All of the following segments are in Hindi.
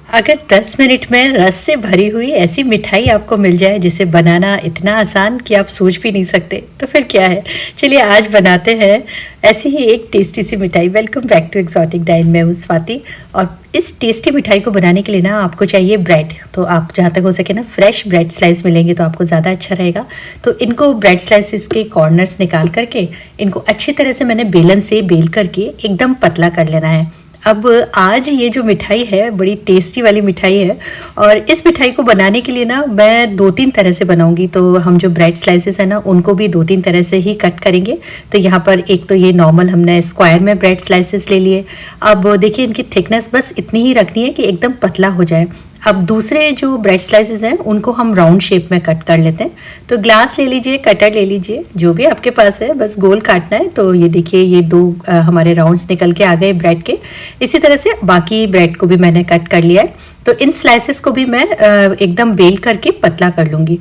अगर 10 मिनट में रस से भरी हुई ऐसी मिठाई आपको मिल जाए जिसे बनाना इतना आसान कि आप सोच भी नहीं सकते, तो फिर क्या है। चलिए आज बनाते हैं ऐसी ही एक टेस्टी सी मिठाई। Welcome back to exotic dine. मैं हूँ स्वाति और इस टेस्टी मिठाई को बनाने के लिए ना आपको चाहिए ब्रेड। तो आप जहाँ तक हो सके ना फ्रेश ब्रेड स्लाइस मिलेंगे तो आपको ज़्यादा अच्छा रहेगा। तो इनको ब्रेड स्लाइसिस के कॉर्नर्स निकाल करके इनको अच्छी तरह से मैंने बेलन से बेल करके एकदम पतला कर लेना है। अब आज ये जो मिठाई है बड़ी टेस्टी वाली मिठाई है और इस मिठाई को बनाने के लिए ना मैं 2-3 तरह से बनाऊंगी। तो हम जो ब्रेड स्लाइसेस है ना उनको भी 2-3 तरह से ही कट करेंगे। तो यहाँ पर एक तो ये नॉर्मल हमने स्क्वायर में ब्रेड स्लाइसेस ले लिए। अब देखिए इनकी थिकनेस बस इतनी ही रखनी है कि एकदम पतला हो जाए। अब दूसरे जो ब्रेड स्लाइसेस हैं उनको हम राउंड शेप में कट कर लेते हैं। तो ग्लास ले लीजिए, कटर ले लीजिए, जो भी आपके पास है, बस गोल काटना है। तो ये देखिए ये 2 हमारे राउंड्स निकल के आ गए ब्रेड के। इसी तरह से बाकी ब्रेड को भी मैंने कट कर लिया है। तो इन स्लाइसेस को भी मैं एकदम बेल करके पतला कर लूँगी।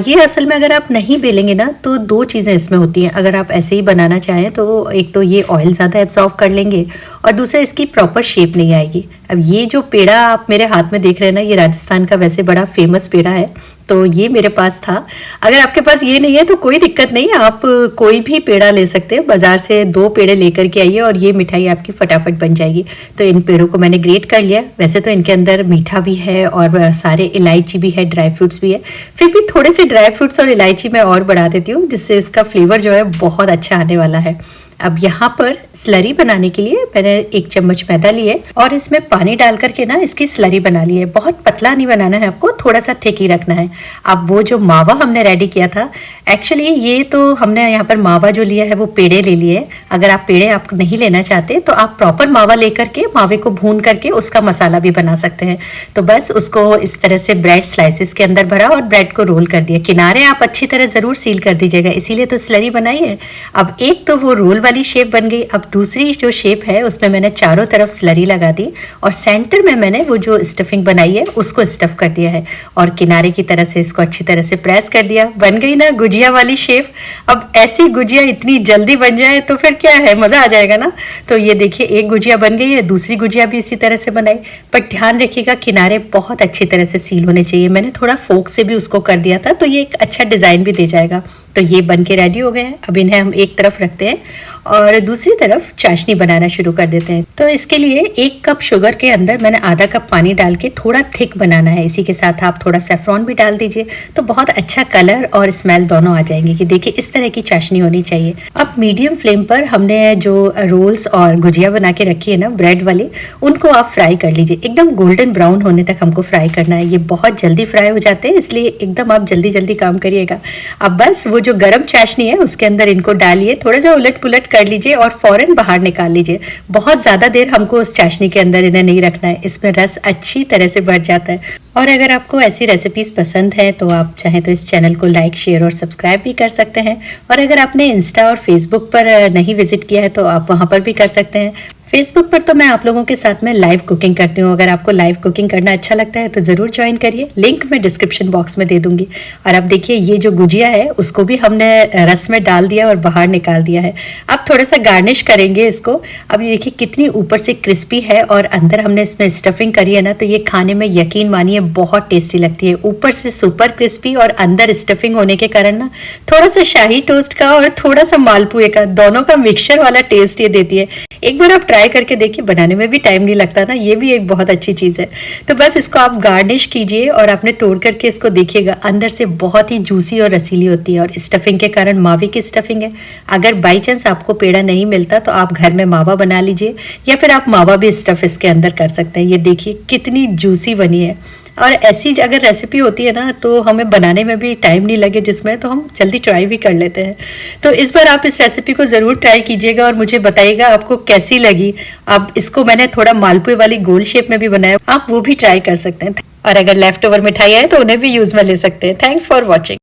ये असल में अगर आप नहीं बेलेंगे ना तो 2 चीज़ें इसमें होती हैं। अगर आप ऐसे ही बनाना चाहें तो एक तो ये ऑयल ज़्यादा एब्जॉर्ब कर लेंगे और दूसरा इसकी प्रॉपर शेप नहीं आएगी। अब ये जो पेड़ा आप मेरे हाथ में देख रहे हैं ना, ये राजस्थान का वैसे बड़ा फेमस पेड़ा है। तो ये मेरे पास था। अगर आपके पास ये नहीं है तो कोई दिक्कत नहीं, आप कोई भी पेड़ा ले सकते हैं। बाजार से 2 पेड़े लेकर के आइए और ये मिठाई आपकी फटाफट बन जाएगी। तो इन पेड़ों को मैंने ग्रेट कर लिया। वैसे तो इनके अंदर मीठा भी है और सारे इलायची भी है, ड्राई फ्रूट्स भी है। फिर भी थोड़े से ड्राई फ्रूट्स और इलायची मैं और बढ़ा देती हूँ जिससे इसका फ्लेवर जो है बहुत अच्छा आने वाला है। अब यहाँ पर स्लरी बनाने के लिए मैंने 1 चम्मच मैदा लिए और इसमें पानी डाल करके ना इसकी स्लरी बना ली है। बहुत पतला नहीं बनाना है आपको, थोड़ा सा थिक ही रखना है। अब वो जो मावा हमने रेडी किया था, एक्चुअली ये तो हमने यहाँ पर मावा जो लिया है वो पेड़े ले लिए। अगर आप पेड़े आप नहीं लेना चाहते तो आप प्रॉपर मावा लेकर के मावे को भून करके उसका मसाला भी बना सकते हैं। तो बस उसको इस तरह से ब्रेड स्लाइसिस के अंदर भरा और ब्रेड को रोल कर दिया। किनारे आप अच्छी तरह जरूर सील कर दीजिएगा, इसीलिए तो स्लरी बनाई है। अब एक तो वो रोल वाली शेप बन गई। अब दूसरी जो शेप है उसमें मैंने चारों तरफ स्लरी लगा दी और सेंटर में मैंने वो जो स्टफिंग बनाई है उसको स्टफ कर दिया है और किनारे की तरह से इसको अच्छी तरह से प्रेस कर दिया। बन गई ना गुजिया वाली शेप। अब ऐसी गुजिया इतनी जल्दी बन जाए तो फिर क्या है, मजा आ जाएगा ना। तो ये देखिए एक गुजिया बन गई है, दूसरी गुजिया भी इसी तरह से बनाई। पर ध्यान रखिएगा किनारे बहुत अच्छी तरह से सील होने चाहिए। मैंने थोड़ा फोक से भी उसको कर दिया था तो ये एक अच्छा डिजाइन भी दे जाएगा। तो ये बन के रेडी हो गए हैं। अब इन्हें हम एक तरफ रखते हैं और दूसरी तरफ चाशनी बनाना शुरू कर देते हैं। तो इसके लिए 1 कप शुगर के अंदर मैंने आधा कप पानी डाल के थोड़ा थिक बनाना है। इसी के साथ आप थोड़ा सेफ्रॉन भी डाल दीजिए तो बहुत अच्छा कलर और स्मेल दोनों आ जाएंगे। कि देखिए इस तरह की चाशनी होनी चाहिए। अब मीडियम फ्लेम पर हमने जो रोल्स और गुजिया बना के रखी है ना ब्रेड वाली, उनको आप फ्राई कर लीजिए। एकदम गोल्डन ब्राउन होने तक हमको फ्राई करना है। ये बहुत जल्दी फ्राई हो जाते हैं, इसलिए एकदम आप जल्दी जल्दी काम करिएगा। अब बस वो जो गरम चाशनी है उसके अंदर इनको डालिए, थोड़ा सा उलट पुलट कर लीजिए और फौरन बाहर निकाल लीजिए। बहुत ज्यादा देर हमको उस चाशनी के अंदर इन्हें नहीं रखना है, इसमें रस अच्छी तरह से भर जाता है। और अगर आपको ऐसी रेसिपीज पसंद है तो आप चाहें तो इस चैनल को लाइक, शेयर और सब्सक्राइब भी कर सकते हैं। और अगर आपने इंस्टा और फेसबुक पर नहीं विजिट किया है तो आप वहां पर भी कर सकते हैं। फेसबुक पर तो मैं आप लोगों के साथ में लाइव कुकिंग करती हूँ। अगर आपको लाइव कुकिंग करना अच्छा लगता है तो ज़रूर ज्वाइन करिए, लिंक मैं डिस्क्रिप्शन बॉक्स में दे दूंगी। और अब देखिए ये जो गुजिया है उसको भी हमने रस में डाल दिया और बाहर निकाल दिया है। अब थोड़ा सा गार्निश करेंगे इसको। अब ये देखिए कितनी ऊपर से क्रिस्पी है और अंदर हमने इसमें स्टफिंग करी है ना, तो ये खाने में यकीन मानिए बहुत टेस्टी लगती है। ऊपर से सुपर क्रिस्पी और अंदर स्टफिंग होने के कारण ना थोड़ा सा शाही टोस्ट का और थोड़ा सा मालपुए का, दोनों का मिक्सचर वाला टेस्ट ये देती है। एक बार आप ट्राई करके देखिए, बनाने में भी टाइम नहीं लगता ना, ये भी एक बहुत अच्छी चीज़ है। तो बस इसको आप गार्निश कीजिए और आपने तोड़ करके इसको देखिएगा, अंदर से बहुत ही जूसी और रसीली होती है और स्टफिंग के कारण मावे की स्टफिंग है। अगर बाई चांस आपको पेड़ा नहीं मिलता तो आप घर में मावा बना लीजिए या फिर आप मावा भी स्टफ इसके अंदर कर सकते हैं। ये देखिए कितनी जूसी बनी है। और ऐसी अगर रेसिपी होती है ना तो हमें बनाने में भी टाइम नहीं लगे जिसमें, तो हम जल्दी ट्राई भी कर लेते हैं। तो इस बार आप इस रेसिपी को ज़रूर ट्राई कीजिएगा और मुझे बताइएगा आपको कैसी लगी। अब इसको मैंने थोड़ा मालपुए वाली गोल शेप में भी बनाया, आप वो भी ट्राई कर सकते हैं। और अगर लेफ्ट ओवर मिठाई है तो उन्हें भी यूज़ में ले सकते हैं। Thanks for watching.